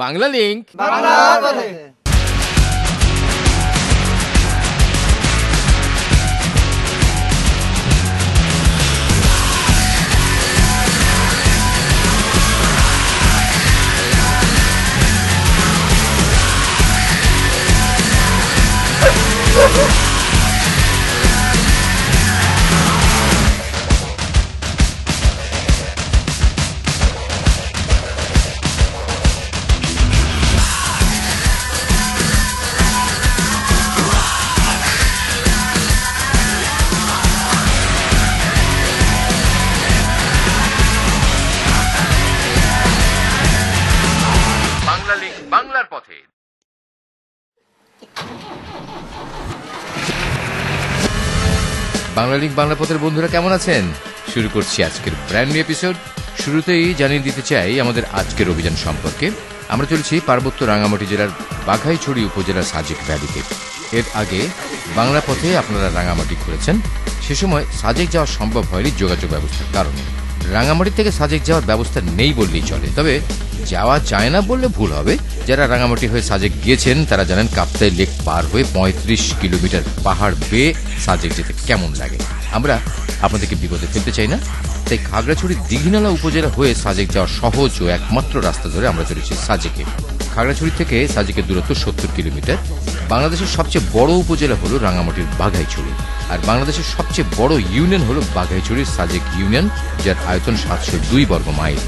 Bangla link বাংলার পথে। Bangla link Bangla পথের বন্ধুরা কেমন আছেন? শুরু করছি আজকের ব্র্যান্ড নিউ এপিসোড। শুরুতেই জানিয়ে দিতে চাই আমাদের আজকের অভিযান সম্পর্কে। আমরা চলছি পার্বত্য রাঙামাটি জেলার বাঘাইছড়ি উপজেলার সাজেক ভ্যালিতে। এর আগে বাংলা পথে আপনারা রাঙামাটি ঘুরেছেন, সে সময় সাজেক যাওয়া সম্ভব হয়নি যোগাযোগ ব্যবস্থার কারণে। রাঙামাটি থেকে সাজেক যাওয়ার ব্যবস্থা নেই বললেই চলে, তবে যাওয়া যায় না বললে ভুল হবে। যারা রাঙামাটি হয়ে সাজেক গিয়েছেন তারা জানেন কাপ্তাই লেক পার হয়ে ৩৫ কিলোমিটার পাহাড় বেয়ে সাজেক যেতে কেমন লাগে। আমরা আপনাদেরকে বিপদে ফেলতে চাই না, তাই খাগড়াছড়ির দীঘিনালা উপজেলা হয়ে সাজেক যাওয়ার সহজ ও একমাত্র রাস্তা ধরে আমরা চলেছি সাজেকে। খাগড়াছড়ি থেকে সাজেকের দূরত্ব ৭০ কিলোমিটার। বাংলাদেশের সবচেয়ে বড় উপজেলা হল রাঙামাটির বাঘাইছড়ি, আর বাংলাদেশের সবচেয়ে বড় ইউনিয়ন হল বাঘাইছড়ির সাজেক ইউনিয়ন, যার আয়তন ৭০২ বর্গ মাইল।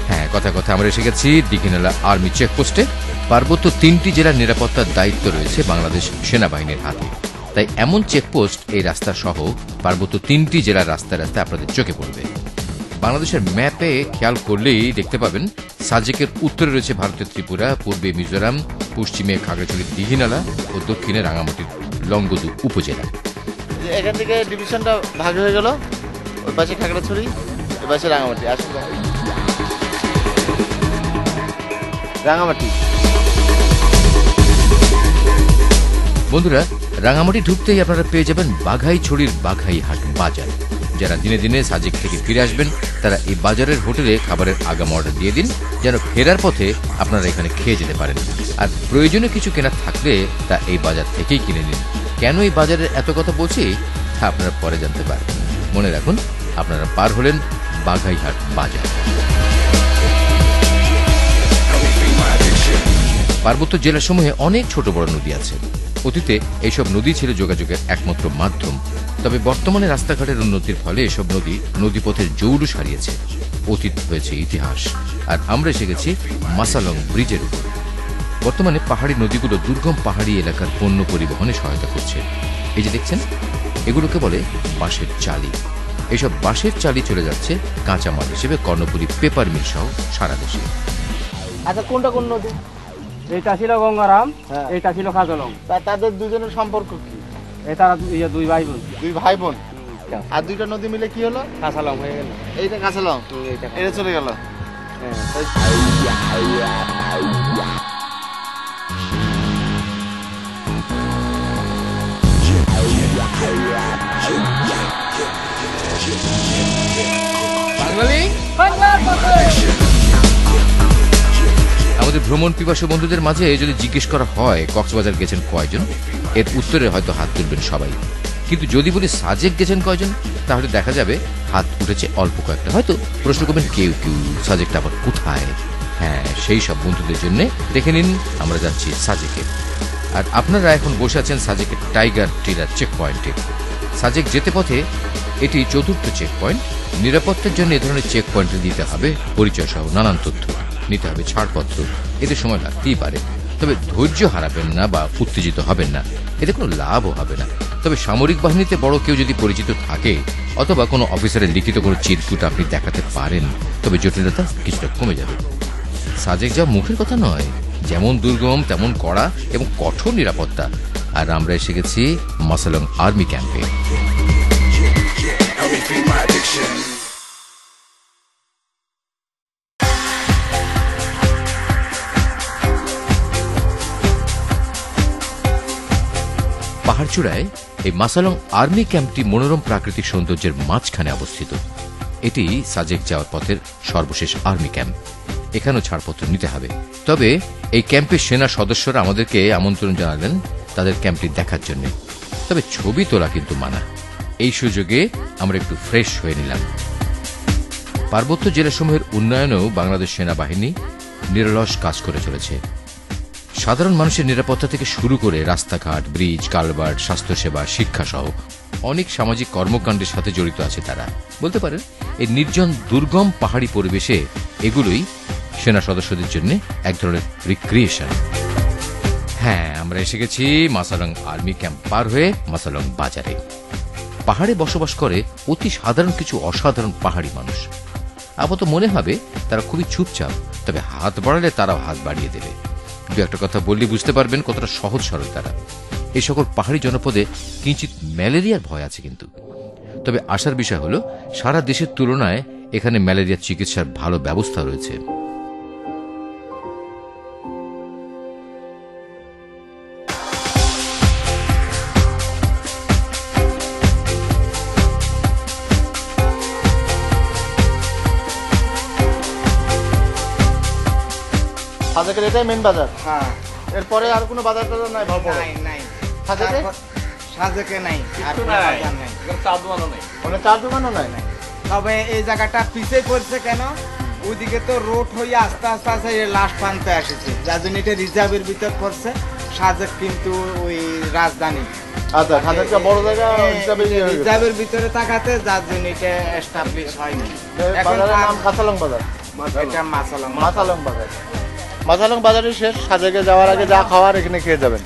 হ্যাঁ, কথা আমরা এসে গেছি দীঘিনালা আর্মি চেকপোস্টে। পার্বত্য ৩টি জেলার নিরাপত্তার দায়িত্ব রয়েছে বাংলাদেশ সেনাবাহিনীর হাতে, তাই এমন চেকপোস্ট এই রাস্তা সহ পার্বত্য ৩টি জেলার রাস্তায় রাস্তায় আপনাদের চোখে পড়বে। বাংলাদেশের ম্যাপে খেয়াল করলেই দেখতে পাবেন সাজেকের উত্তরে রয়েছে ভারতের ত্রিপুরা, পূর্বে মিজোরাম, পশ্চিমে খাগড়াছড়ির দীঘিনালা ও দক্ষিণে রাঙামাটির লংগদু উপজেলা। এখান থেকে ডিভিশনটা ভাগ হয়ে গেল, ওই পাশে খাগড়াছড়ি, ওই পাশে রাঙামাটি। আসলে রাঙামাটি বন্ধুরা, রাঙামাটি ঢুকতেই আপনারা পেয়ে যাবেন বাঘাইছড়ির বাঘাইহাট বাজার। যারা দিনে দিনে সাজেক থেকে ফিরে আসবেন তারা এই বাজারের হোটেলে খাবারের আগাম অর্ডার দিয়ে দিন, যেন ফেরার পথে আপনারা এখানে খেয়ে যেতে পারেন। আর প্রয়োজনীয় কিছু কেনার থাকলে তা এই বাজার থেকেই কিনে নিন। কেন এই বাজারের এত কথা বলছি তা আপনারা পরে জানতে পারবেন। মনে রাখুন, আপনারা পার হলেন বাঘাইহাট বাজার। পার্বত্য জেলাসমূহে অনেক ছোট বড় নদী আছে। অতীতে এইসব নদী ছিল যোগাযোগের একমাত্র মাধ্যম, তবে বর্তমানে রাস্তাঘাটের উন্নতির ফলে এসব নদী নদীপথের জৌলুস হারিয়েছে। অতীত হয়েছে ইতিহাস, আর আমরা এসে গেছি মাসালং ব্রিজের উপর। বর্তমানে পাহাড়ি নদীগুলো দুর্গম পাহাড়ি এলাকার পণ্য পরিবহনে সহায়তা করছে। এই যে দেখছেন, এগুলোকে বলে বাঁশের চালি। এইসব বাঁশের চালি চলে যাচ্ছে কাঁচামাল হিসেবে কর্ণপুরী পেপার মিল সহ সারা দেশে। আচ্ছা, কোনটা কোন নদী? এইটা ছিল গঙ্গারাম, এইটা ছিল খাজলং। তাদের দুজনের সম্পর্ক কি? তারা দুই ভাই বোন। দুই ভাই বোন, আর দুইটা নদী মিলে কি হলো? কাঁচালং হয়ে গেল। এইটা কাঁচালং, এটা চলে গেল। আমাদের ভ্রমণ পিপাসু বন্ধুদের মাঝে যদি জিজ্ঞেস করা হয় কক্সবাজার গেছেন কয়জন, এর উত্তরে হয়তো হাত তুলবেন সবাই। কিন্তু যদি বলি সাজেক গেছেন কয়জন, তাহলে দেখা যাবে হাত উঠেছে অল্প কয়েকটা। হয়তো প্রশ্ন করবেন কেউ সাজেকটা আবার কোথায়। হ্যাঁ, সেই সব বন্ধুদের জন্য দেখে নিন আমরা যাচ্ছি সাজেকে। আর আপনারা এখন বসে আছেন সাজেকের টাইগার টিলার চেক পয়েন্টে। সাজেক যেতে পথে এটি ৪র্থ চেক পয়েন্ট। নিরাপত্তার জন্য এ ধরনের চেক পয়েন্টে দিতে হবে পরিচয় সহ নানান তথ্য, নিতে হবে ছাড়পত্র। এতে সময় লাগতেই পারে, তবে ধৈর্য হারাবেন না বা উত্তেজিত হবেন না, এতে কোনো লাভও হবে না। তবে সামরিক বাহিনীতে বড় কেউ যদি পরিচিত থাকে অথবা কোনো অফিসারের লিখিত কোনো চিরকুট আপনি দেখাতে পারেন, তবে জটিলতা কিছুটা কমে যাবে। সাজেক যাওয়া মুখের কথা নয়, যেমন দুর্গম তেমন কড়া এবং কঠোর নিরাপত্তা। আর আমরা এসে গেছি মাসালং আর্মি ক্যাম্পে। পাহাড়চূড়ায় এই মাসালং আর্মি ক্যাম্পটি মনোরম প্রাকৃতিক সৌন্দর্যের মাঝখানে অবস্থিত। এটি সাজেক যাওয়ার পথের সর্বশেষ আর্মি ক্যাম্প। এখানেও ছাড়পত্র নিতে হবে। তবে এই ক্যাম্পের সেনা সদস্যরা আমাদেরকে আমন্ত্রণ জানালেন তাদের ক্যাম্পটি দেখার জন্য। তবে ছবি তোলা কিন্তু মানা। এই সুযোগে আমরা একটু ফ্রেশ হয়ে নিলাম। পার্বত্য জেলাসমূহের উন্নয়নেও বাংলাদেশ সেনাবাহিনী নিরলস কাজ করে চলেছে। সাধারণ মানুষের নিরাপত্তা থেকে শুরু করে রাস্তাঘাট, ব্রিজ, কালভার্ট, স্বাস্থ্যসেবা, শিক্ষা সহ অনেক সামাজিক কর্মকাণ্ডের সাথে জড়িত আছে তারা। বলতে পারেন এই নির্জন দুর্গম পাহাড়ি পরিবেশে এগুলোই সেনা সদস্যদের জন্য এক ধরনের রিক্রিয়েশন। হ্যাঁ, আমরা এসে গেছি মাসালং আর্মি ক্যাম্প পার হয়ে মাসালং বাজারে। পাহাড়ে বসবাস করে অতি সাধারণ কিছু অসাধারণ পাহাড়ি মানুষ। আপাতত মনে হবে তারা খুবই চুপচাপ, তবে হাত বাড়ালে তারাও হাত বাড়িয়ে দেবে। দু একটা কথা বললে বুঝতে পারবেন কতটা সহজ সরল তারা। এই সকল পাহাড়ি জনপদে কিঞ্চিত ম্যালেরিয়ার ভয় আছে কিন্তু। তবে আশার বিষয় হল সারা দেশের তুলনায় এখানে ম্যালেরিয়ার চিকিৎসার ভালো ব্যবস্থা রয়েছে। সাজেকের এটাই মেন বাজার। হ্যাঁ, এরপরে আর কোনো বাজার টাজার নাই? নাই সাজেকে সাজেকে নাই, আর কোনো বাজার নাই, ওখানে চার দোকানও নাই। তবে এই জায়গাটা পিছিয়ে পড়ছে কেন, ওইদিকে তো রোড হয়ে আস্তে আস্তে আস্তে লাস্ট প্রান্তে আসেছে, যার জন্য এটা রিজার্ভের ভিতর পড়ছে। সাজেক কিন্তু ওই রাজধানী, আচ্ছা, সাজেকটা বড় জায়গা হিসাবে রিজার্ভের ভিতরে থাকাতে, যার জন্য এটা এস্টাবলিশ হয়নি। এখন বাজারের নাম কাঁচালং বাজার। এটা মাসালং মাসালং বাজার। মাসালং বাজারই শেষ। সাজেকে যাওয়ার আগে যা খাওয়ার এখানে খেয়ে যাবেন।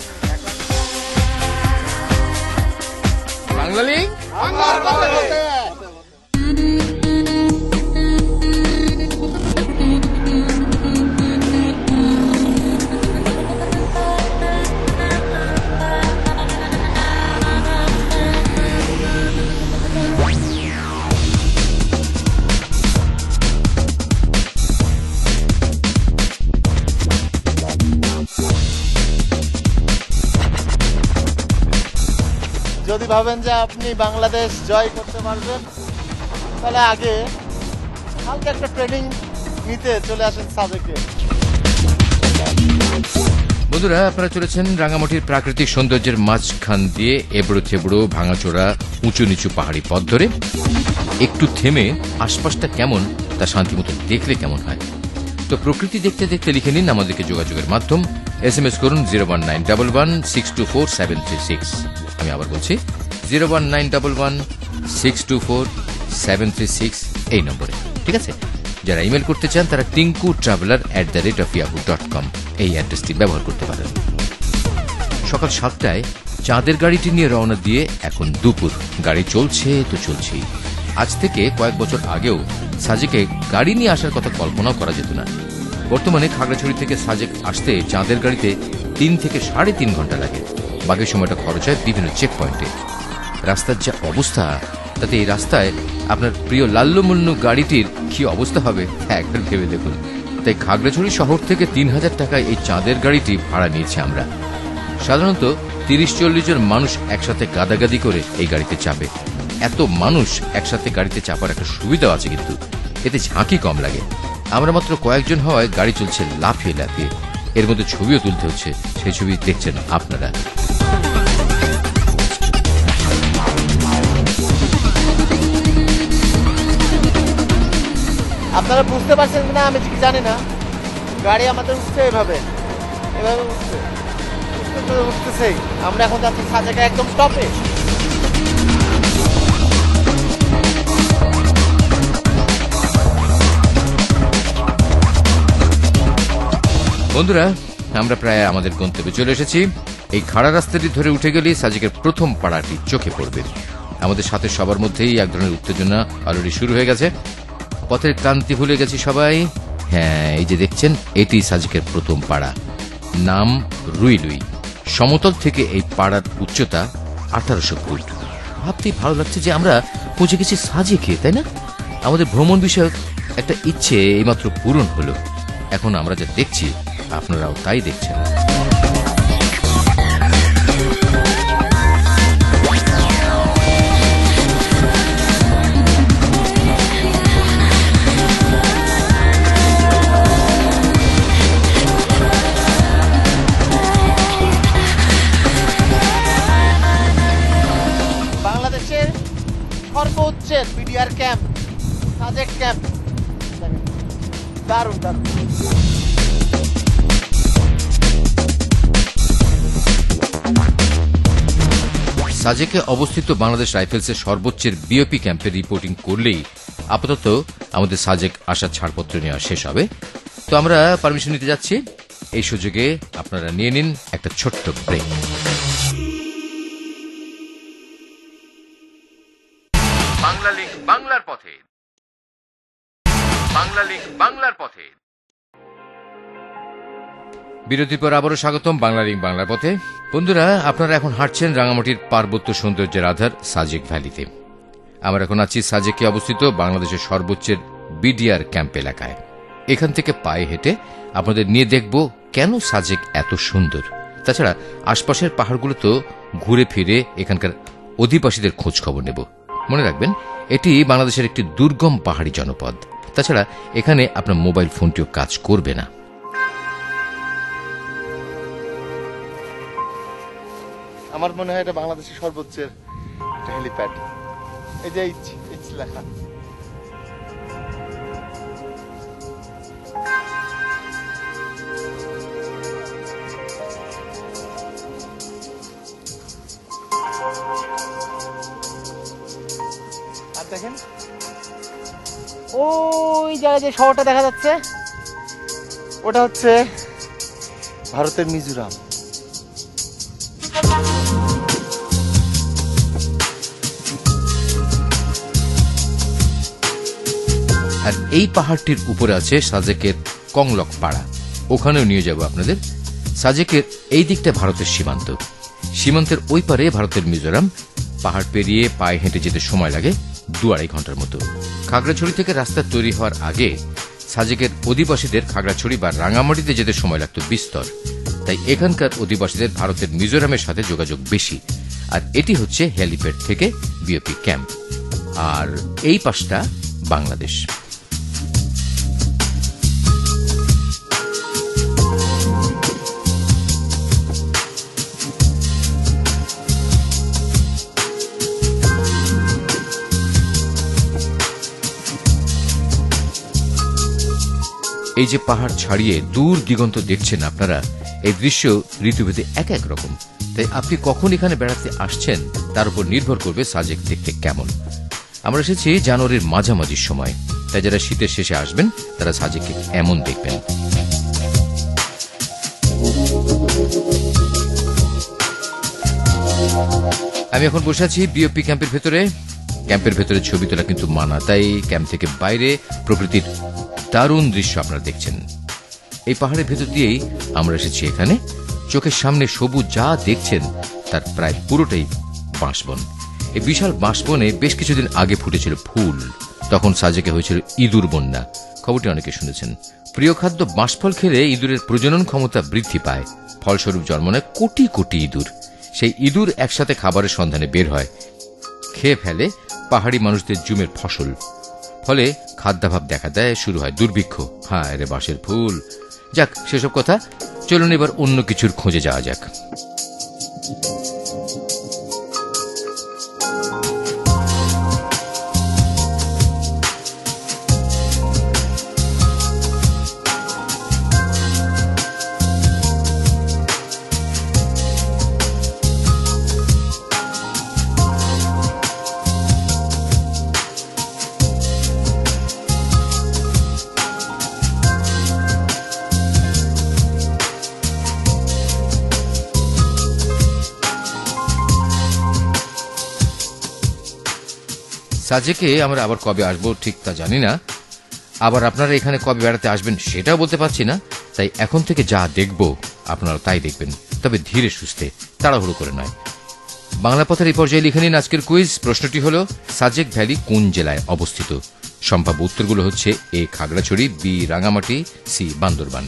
বাঙালি যদি ভাবেন যে আপনি বাংলাদেশ জয় করতে পারবেন, তাহলে আগে হালকা একটা ট্রেনিং নিতে চলে আসেন সাজেকে। বন্ধুরা, আপনারা চলেছেন রাঙামাটির প্রাকৃতিক সৌন্দর্যের মাঝখান দিয়ে এবড়ো থেবড়ো ভাঙাচোরা উঁচু নিচু পাহাড়ি পথ ধরে। একটু থেমে আশপাশটা কেমন তা শান্তিমতো দেখলে কেমন হয়। তো প্রকৃতি দেখতে দেখতে লিখে নিন আমাদেরকে যোগাযোগের মাধ্যম। SMS করুন 01911624736। আমি আবার বলছি 01911624736 এই নম্বরে। ঠিক আছে? যারা ইমেল করতে চান তারা tinku.traveler@yahoo.com এই অ্যাড্রেসটি ব্যবহার করতে পারেন। সকাল 7টায় চাঁদের গাড়িটি নিয়ে রওনা দিয়ে এখন দুপুর। গাড়ি চলছে তো চলছেই। আজ থেকে কয়েক বছর আগেও সাজেকে গাড়ি নিয়ে আসার কথা কল্পনাও করা যেত না। বর্তমানে খাগড়াছড়ি থেকে সাজেক আসতে চাঁদের গাড়িতে 3 থেকে 3.5 ঘন্টা লাগে। বাকি সময়টা খরচ হয় বিভিন্ন চেক পয়েন্টে। রাস্তার যা অবস্থা, তাতে এই রাস্তায় আপনার প্রিয় লাল্যমুল্লু গাড়িটির কি অবস্থা হবে একবার ভেবে দেখুন। তাই খাগড়াছড়ি শহর থেকে 3000 টাকায় এই চাঁদের গাড়িটি ভাড়া নিয়েছি আমরা। সাধারণত 30-40 জন মানুষ একসাথে গাদাগাদি করে এই গাড়িতে চাপে। এত মানুষ একসাথে গাড়িতে চাপার একটা সুবিধা আছে, কিন্তু এতে ঝাঁকি কম লাগে। আমরা মাত্র কয়েকজন হওয়ায় গাড়ি চলছে লাফিয়ে লাফিয়ে। এর মধ্যে ছবিও তুলতে হচ্ছে, সেই ছবি দেখছেন আপনারা। আপনারা বুঝতে পারছেন কিনা আমি ঠিক জানি না, গাড়ি আমাদের উঠছে এভাবে এভাবে উঠতেছেই। আমরা এখন যাচ্ছি সাজেকে একদম টপে। বন্ধুরা, আমরা প্রায় আমাদের গন্তব্যে চলে এসেছি। এই খাড়া রাস্তাটি ধরে উঠে গেলে সাজেকের প্রথম পাড়াটি চোখে পড়বে। আমাদের সাথে সবার মধ্যেই এক ধরনের উত্তেজনা অলরেডি শুরু হয়ে গেছে। পথের ক্লান্তি ভুলে গেছি সবাই। হ্যাঁ, এই যে দেখছেন, এটি সাজেকের প্রথম পাড়া, নাম রুইলুই। সমতল থেকে এই পাড়ার উচ্চতা 1800 ফুট। ভাবতেই ভালো লাগছে যে আমরা পৌঁছে গেছি সাজেকে, তাই না? আমাদের ভ্রমণ বিষয়ক একটা ইচ্ছে এইমাত্র পূরণ হলো। এখন আমরা যা দেখছি আপনারাও তাই দেখছেন। সাজেকে অবস্থিত বাংলাদেশ রাইফেলসের সর্বোচ্চের বিওপি ক্যাম্পে রিপোর্টিং করলেই আপাতত আমাদের সাজেক আসার ছাড়পত্র নেওয়া শেষ হবে। তো আমরা পারমিশন নিতে যাচ্ছি। এই সুযোগে আপনারা নিয়ে নিন একটা ছোট্ট ব্রেক। বাংলা লিগ বাংলার পথে, বাংলা লিগ বাংলার পথে। বিরতির পর আবারও স্বাগতম বাংলা লিগ বাংলার পথে। বন্ধুরা, আপনারা এখন হাঁটছেন রাঙামাটির পার্বত্য সৌন্দর্যের আধার সাজেক ভ্যালিতে। আমরা এখন আছি সাজেকে অবস্থিত বাংলাদেশের সর্বোচ্চের বিডিআর ক্যাম্প এলাকায়। এখান থেকে পায়ে হেঁটে আপনাদের নিয়ে দেখব কেন সাজেক এত সুন্দর। তাছাড়া আশপাশের পাহাড়গুলো তো ঘুরে ফিরে এখানকার অধিবাসীদের খোঁজ খবর নেব। মনে রাখবেন, এটি বাংলাদেশের একটি দুর্গম পাহাড়ি জনপদ। তাছাড়া এখানে আপনার মোবাইল ফোনটিও কাজ করবে না। আমার মনে হয় এটা বাংলাদেশের সর্বোচ্চের হেলিপ্যাড। এই যে এইচ লেখা। আর দেখেন ওই জায়গায় যে শহরটা দেখা যাচ্ছে, ওটা হচ্ছে ভারতের মিজোরাম। আর এই পাহাড়টির উপরে আছে সাজেকের কংলক পাড়া। ওখানেও নিয়ে যাব আপনাদের। সাজেকের এই দিকটা ভারতের সীমান্ত, সীমান্তের ওই পারে ভারতের মিজোরাম। পাহাড় পেরিয়ে পায়ে হেঁটে যেতে সময় লাগে 2-2.5 ঘন্টার মতো। খাগড়াছড়ি থেকে রাস্তা তৈরি হওয়ার আগে সাজেকের অধিবাসীদের খাগড়াছড়ি বা রাঙামাটিতে যেতে সময় লাগত বিস্তর। তাই এখানকার অধিবাসীদের ভারতের মিজোরামের সাথে যোগাযোগ বেশি। আর এটি হচ্ছে হেলিপ্যাড থেকে বিওপি ক্যাম্প। আর এই পাশটা বাংলাদেশ। এই যে পাহাড় ছাড়িয়ে দূর দিগন্ত দেখছেন আপনারা, এই দৃশ্য ঋতুভেদে এক এক রকম। তাই আপনি কখন এখানে বেড়াতে আসছেন তার উপর নির্ভর করবে সাজেক দেখতে কেমন। আমরা এসেছি জানুয়ারির মাঝামাঝির সময়, তাই যারা শীতের শেষে আসবেন তারা সাজেককে এমন দেখবেন। আমি এখন বসে আছি বিওপি ক্যাম্পের ভেতরে। ক্যাম্পের ভেতরে ছবি তোলা কিন্তু মানা, তাই ক্যাম্প থেকে বাইরে প্রকৃতির দারুণ দৃশ্য আপনারা দেখছেন। এই পাহাড়ের ভেতর দিয়েই আমরা এসেছি এখানে। চোখের সামনে সবুজ যা দেখছেন তার প্রায় পুরোটাই বাঁশবন। এই বিশাল বাঁশবনে বেশ কিছুদিন আগে ফুটেছিল ফুল। তখন সাজেকে হয়েছিল ইঁদুর বন্যা, খবরটি অনেকে শুনেছেন। প্রিয় খাদ্য বাঁশফল খেলে ইঁদুরের প্রজনন ক্ষমতা বৃদ্ধি পায়, ফলস্বরূপ জন্ম নেয় কোটি কোটি ইঁদুর। সেই ইঁদুর একসাথে খাবারের সন্ধানে বের হয়, খেয়ে ফেলে পাহাড়ি মানুষদের জুমের ফসল। ফলে খাদ্যাভাব দেখা দেয়, শুরু হয় দুর্ভিক্ষ। হ্যাঁ রে বাঁশের ফুল। যাক, সেসব কথা, চলুন এবার অন্য কিছুর খোঁজে যাওয়া যাক। সাজেকে আমরা আবার কবে আসবো ঠিক তা জানি না। আবার আপনারা এখানে কবে বেড়াতে আসবেন সেটাও বলতে পারছি না। তাই এখন থেকে যা দেখব আপনারা তাই দেখবেন, তবে ধীরে সুস্থে, তাড়াহুড়ো করে নয়। বাংলা পথের এই পর্যায়ে লিখে নিন আজকের কুইজ। প্রশ্নটি হল, সাজেক ভ্যালি কোন জেলায় অবস্থিত? সম্ভাব্য উত্তরগুলো হচ্ছে এ খাগড়াছড়ি, বি রাঙামাটি, সি বান্দরবান।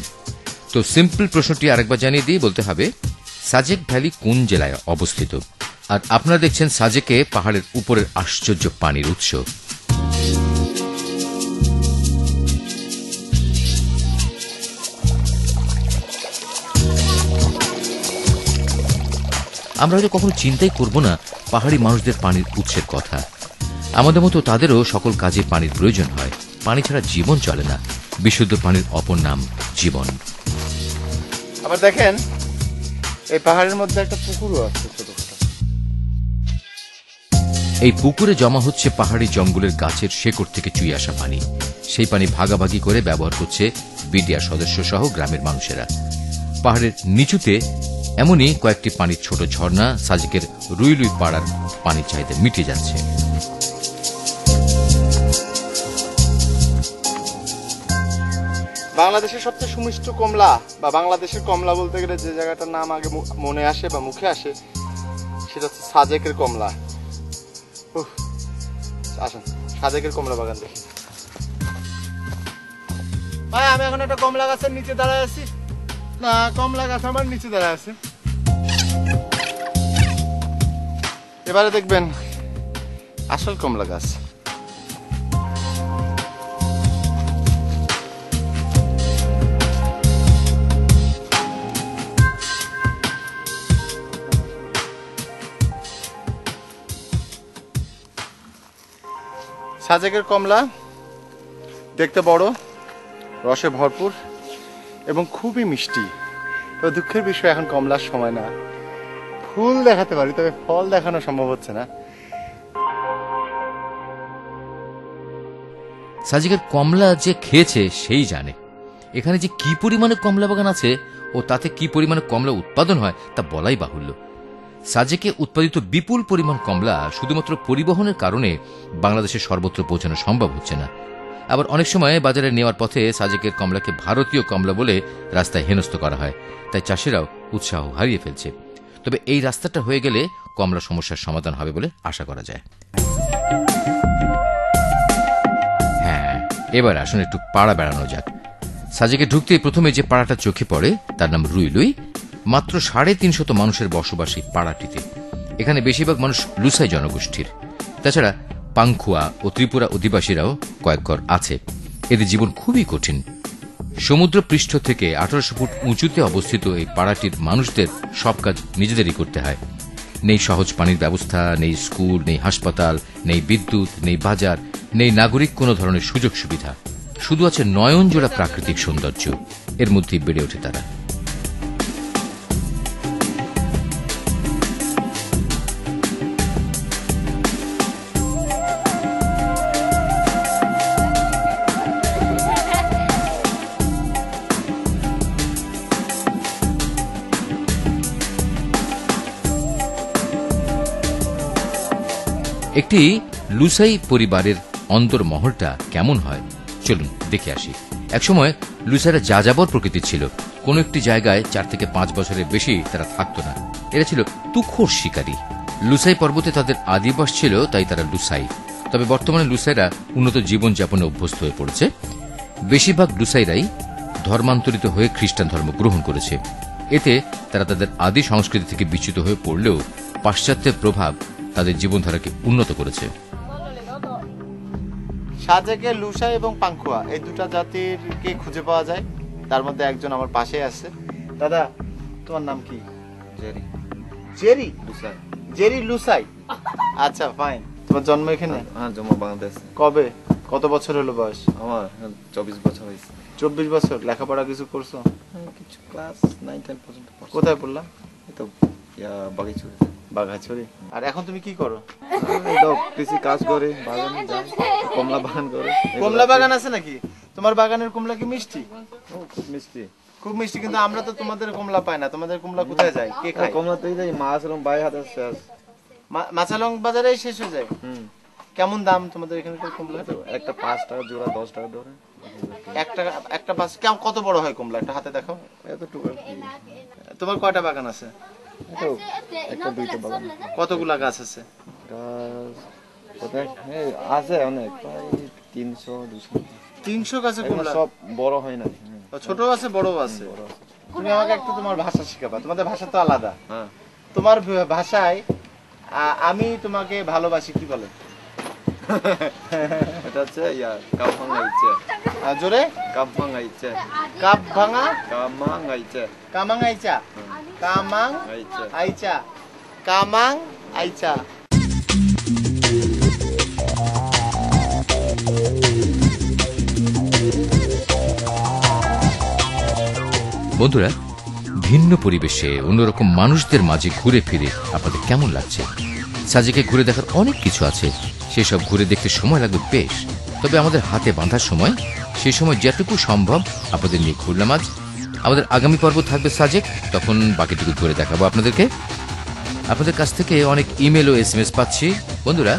তো সিম্পল প্রশ্নটি আরেকবার জানিয়ে দিয়ে বলতে হবে, সাজেক ভ্যালি কোন জেলায় অবস্থিত? আর আপনারা দেখছেন সাজেকে পাহাড়ের উপরের আশ্চর্য পানির উৎস। আমরা হয়তো কখনো চিন্তাই করব না পাহাড়ি মানুষদের পানির উৎসের কথা। আমাদের মতো তাদেরও সকল কাজে পানির প্রয়োজন হয়। পানি ছাড়া জীবন চলে না। বিশুদ্ধ পানির অপর নাম জীবন। আবার দেখেন, এই পাহাড়ের মধ্যে একটা পুকুরও আছে ছোটখাটো। এই পুকুরে জমা হচ্ছে পাহাড়ি জঙ্গলের গাছের শেকড় থেকে চুইয়ে আসা পানি। সেই পানি ভাগাভাগি করে ব্যবহার করছে বিডিআর সদস্য সহ গ্রামের মানুষেরা। পাহাড়ের নিচুতে এমনই কয়েকটি পানির ছোট ঝর্ণা সাজেকের রুইলুই পাড়ার পানির চাহিদা মিটে যাচ্ছে। বাংলাদেশের সবচেয়ে সুমিষ্ট কমলা বা বাংলাদেশের কমলা বলতে গেলে যে জায়গাটার নাম আগে মনে আসে বা মুখে আসে সেটা হচ্ছে সাজেকের কমলা। আসেন সাজেকের কমলা বাগান দেখি। ভাই আমি এখন একটা কমলা গাছের নিচে দাঁড়ায় আছি। না, কমলা গাছ আমার নিচে দাঁড়ায় আছে। এবারে দেখবেন আসল কমলা গাছ। সাজেকের কমলা দেখতে বড়, রসে ভরপুর এবং খুবই মিষ্টি। তো দুঃখের বিষয় এখন কমলার সময় না। ফুল দেখাতে পারি, তবে ফল দেখানো সম্ভব হচ্ছে না। সাজেকের কমলা যে খেয়েছে সেই জানে। এখানে যে কি পরিমাণে কমলা বাগান আছে ও তাতে কি পরিমাণে কমলা উৎপাদন হয় তা বলাই বাহুল্য। সাজেকে উৎপাদিত বিপুল পরিমাণ কমলা শুধুমাত্র পরিবহনের কারণে বাংলাদেশের সর্বত্র পৌঁছানো সম্ভব হচ্ছে না। আবার অনেক সময় বাজারে নেওয়ার পথে সাজেকের কমলাকে ভারতীয় কমলা বলে রাস্তায় হেনস্থ করা হয়, তাই চাষিরাও উৎসাহ হারিয়ে ফেলছে। তবে এই রাস্তাটা হয়ে গেলে কমলা সমস্যার সমাধান হবে বলে আশা করা যায়। হ্যাঁ, এবার আসুন একটু পাড়া বেড়ানো যাক। সাজেকে ঢুকতে প্রথমে যে পাড়াটা চোখে পড়ে তার নাম রুইলুই। মাত্র 350 মানুষের বসবাস এই পাড়াটিতে। এখানে বেশিরভাগ মানুষ লুসাই জনগোষ্ঠীর। তাছাড়া পাংখুয়া ও ত্রিপুরা অধিবাসীরাও কয়েক ঘর আছে। এদের জীবন খুবই কঠিন। সমুদ্র পৃষ্ঠ থেকে 1800 ফুট উঁচুতে অবস্থিত এই পাড়াটির মানুষদের সব কাজ নিজেদেরই করতে হয়। নেই সহজ পানির ব্যবস্থা, নেই স্কুল, নেই হাসপাতাল, নেই বিদ্যুৎ, নেই বাজার, নেই নাগরিক কোনো ধরনের সুযোগ সুবিধা। শুধু আছে নয়নজোড়া প্রাকৃতিক সৌন্দর্য। এর মধ্যেই বেড়ে ওঠে তারা। একটি লুসাই পরিবারের অন্তর্মহলটা কেমন হয় চলুন দেখে আসি। একসময় লুসাইরা যাযাবর প্রকৃতির ছিল। কোন একটি জায়গায় 4 থেকে 5 বছরের বেশি তারা থাকত না। এরা ছিল তুখোর শিকারী। লুসাই পর্বতে তাদের আদিবাস ছিল, তাই তারা লুসাই। তবে বর্তমানে লুসাইরা উন্নত জীবনযাপনে অভ্যস্ত হয়ে পড়েছে। বেশিরভাগ লুসাইরাই ধর্মান্তরিত হয়ে খ্রিস্টান ধর্ম গ্রহণ করেছে। এতে তারা তাদের আদি সংস্কৃতি থেকে বিচ্যুত হয়ে পড়লেও পাশ্চাত্যের প্রভাব তাদের জীবনধারাকে উন্নত করেছে। সাজেকে লুসাই এবং পাংখুয়া এই দুটা জাতিরকে খুঁজে পাওয়া যায়। তার মধ্যে একজন আমার পাশে আছে। দাদা, তোমার নাম কি? Jerry. Jerry Lushai. Jerry Lushai. আচ্ছা, ফাইন। তোমার জন্ম এখানে? হ্যাঁ, জন্ম বাংলাদেশ। কবে? কত বছর হলো বয়স? আমার 24 বছর হয়েছে। 24 বছর। লেখাপড়া কিছু করছো? কিছু ক্লাস 9-10 পর্যন্ত পড়ছি। কোথায় পড়লাম? এই তো বাগাইছড়ি। বাঘাছড়ি। আর এখন তুমি কি করো? কৃষি কাজ করে, বাগানে যাই, কমলা বাগান করে। কমলা বাগান আছে নাকি? তোমার বাগানের কমলা কি মিষ্টি? খুব মিষ্টি। খুব মিষ্টি, কিন্তু আমরা তো তোমাদের কমলা পাই না। তোমাদের কমলা কোথায় যায়? কে খায়? কমলা তো যাই মাছ এবং বাই হাতে শেষ। মাছালং বাজারেই শেষ হয়ে যায়। কেমন দাম তোমাদের এখানকার কমলা? একটা 5 টাকা জোড়া, 10 টাকা ধরে। একটা পাঁচ। কত বড় হয় কমলা? একটা হাতে দেখাও। এতটুকু। তোমার কয়টা বাগান আছে? একটা 2টা বাগান। কতগুলা গাছ আছে? আছে অনেক, প্রায় 300-200। 300 গাছে কমলা? সব বড় হয় না, ছোট আছে বড় আছে। তুমি আমাকে একটু তোমার ভাষা শিখাবা। তোমাদের ভাষা তো আলাদা। হ্যাঁ। তোমার ভাষায় আমি তোমাকে ভালোবাসি কি বলে? এটা হচ্ছে কামাঙাইছে। জোরে? কামাঙাইছে। কাপ ভাঙা? কামাঙাইছে। কামাং আইচা। কামাং আইচা। কামাং আইচা। বন্ধুরা, ভিন্ন পরিবেশে অন্যরকম মানুষদের মাঝে ঘুরে ফিরে আপনাদের কেমন লাগছে? সাজেকে ঘুরে দেখার অনেক কিছু আছে, সেসব ঘুরে দেখতে সময় লাগবে বেশ। তবে আমাদের হাতে বাঁধার সময়, সেই সময় যেটুকু সম্ভব আপনাদের নিয়ে ঘুরলাম আজ। আমাদের আগামী পর্ব থাকবে সাজেক, তখন বাকিটুকু ঘুরে দেখাবো আপনাদেরকে। আপনাদের কাছ থেকে অনেক ইমেল ও SMS পাচ্ছি। বন্ধুরা,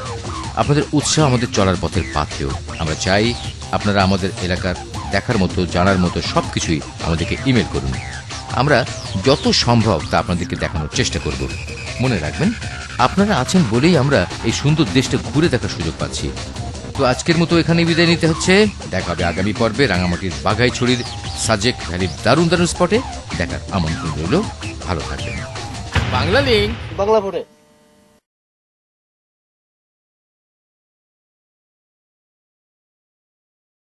আপনাদের উৎসাহ আমাদের চলার পথের পাথেও। আমরা চাই আপনারা আমাদের এলাকার দেখার মতো, জানার মতো সবকিছুই আমাদেরকে ইমেল করুন। আমরা যত সম্ভব তা আপনাদেরকে দেখানোর চেষ্টা করব। মনে রাখবেন, আপনারা আছেন বলেই আমরা এই সুন্দর দেশটা ঘুরে দেখার সুযোগ পাচ্ছি। তো আজকের মতো এখানেই বিদায় নিতে হচ্ছে। দেখা হবে আগামী পর্বে রাঙামাটির বাঘাইছড়ির সাজেক ভ্যালির দারুণ দারুণ স্পটে। দেখার আমন্ত্রণ রইল। ভালো থাকবেন। বাংলা লিঙ্ক বাংলা পড়ে